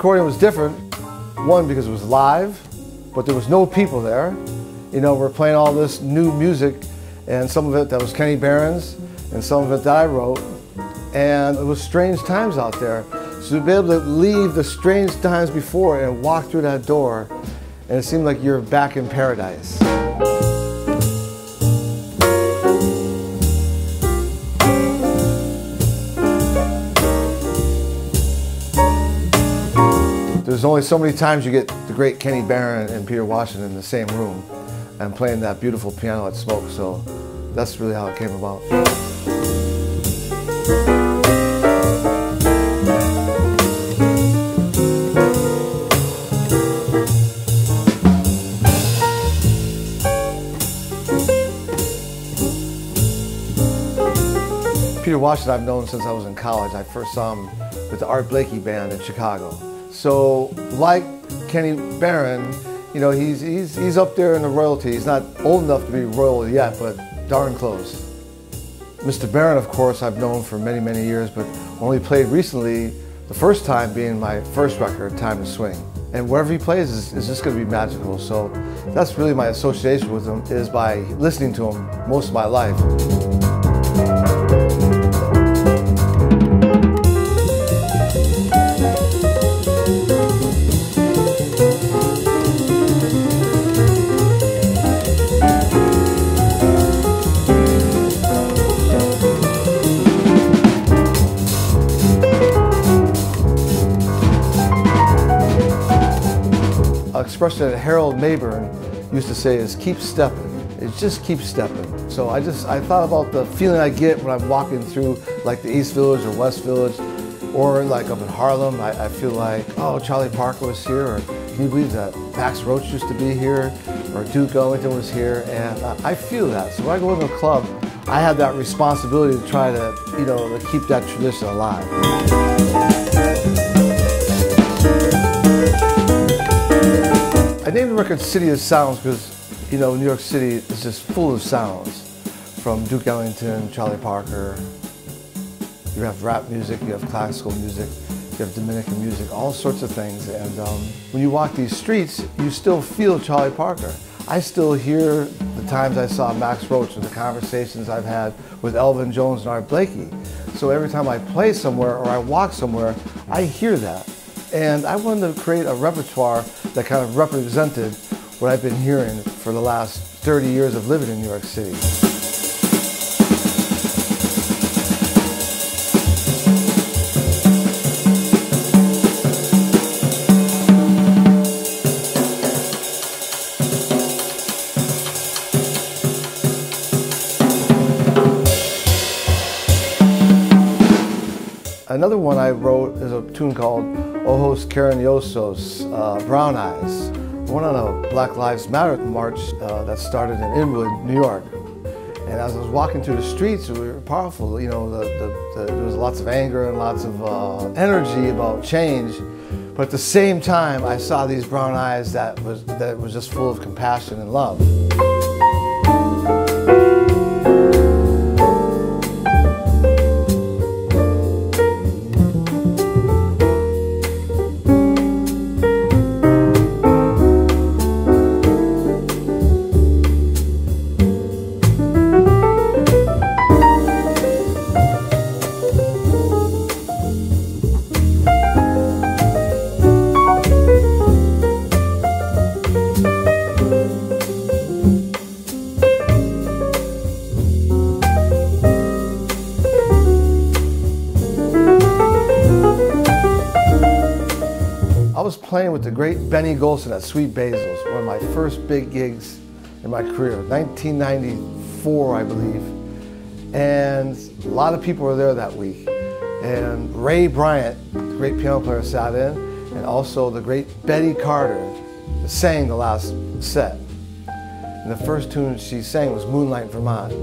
recording was different. One, because it was live, but there was no people there. You know, we're playing all this new music, and some of it that was Kenny Barron's, and some of it that I wrote. And it was strange times out there. So to be able to leave the strange times before and walk through that door, and it seemed like you're back in paradise. There's only so many times you get the great Kenny Barron and Peter Washington in the same room and playing that beautiful piano at Smoke, so that's really how it came about. Peter Washington I've known since I was in college. I first saw him with the Art Blakey Band in Chicago. So, like Kenny Barron, you know, he's up there in the royalty. He's not old enough to be royal yet, but darn close. Mr. Barron, of course, I've known for many, many years, but only played recently, the first time being my first record, Time to Swing. And wherever he plays is just going to be magical. So that's really my association with him, is by listening to him most of my life. An expression that Harold Mayburn used to say is keep stepping. It just keeps stepping. So I thought about the feeling I get when I'm walking through like the East Village or West Village, or like up in Harlem. I feel like, oh, Charlie Parker was here, or can you believe that Max Roach used to be here, or Duke Ellington was here, and I feel that. So when I go into a club, I have that responsibility to try to, you know, to keep that tradition alive. I named the record City of Sounds because, you know, New York City is just full of sounds. From Duke Ellington, Charlie Parker, you have rap music, you have classical music, you have Dominican music, all sorts of things. And when you walk these streets, you still feel Charlie Parker. I still hear the times I saw Max Roach and the conversations I've had with Elvin Jones and Art Blakey. So every time I play somewhere or I walk somewhere, I hear that. And I wanted to create a repertoire that kind of represented what I've been hearing for the last 30 years of living in New York City. Another one I wrote is a tune called Ojos Cariñosos, Brown Eyes. I went on a Black Lives Matter march that started in Inwood, New York. And as I was walking through the streets, we were powerful. You know, there was lots of anger and lots of energy about change. But at the same time, I saw these brown eyes that was just full of compassion and love. I was playing with the great Benny Golson at Sweet Basil's, one of my first big gigs in my career, 1994, I believe. And a lot of people were there that week. And Ray Bryant, the great piano player, sat in, and also the great Betty Carter sang the last set. And the first tune she sang was Moonlight Vermont.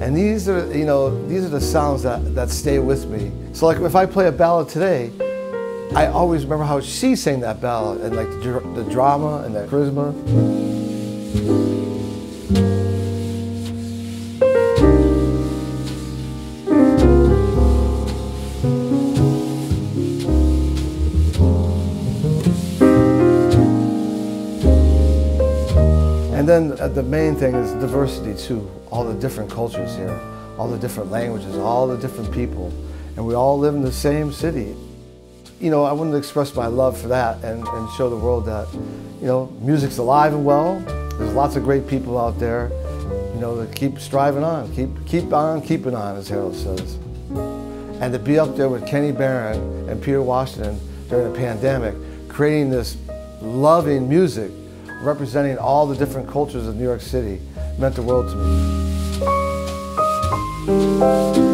And these are, you know, these are the sounds that stay with me. So like if I play a ballad today, I always remember how she sang that ballad, and like the drama and the charisma. then the main thing is diversity too. All the different cultures here, all the different languages, all the different people, and we all live in the same city. You know, I wanted to express my love for that and show the world that, you know, music's alive and well. There's lots of great people out there, you know, that keep striving on, keep on keeping on, as Harold says. And to be up there with Kenny Barron and Peter Washington during the pandemic, creating this loving music, representing all the different cultures of New York City, meant the world to me.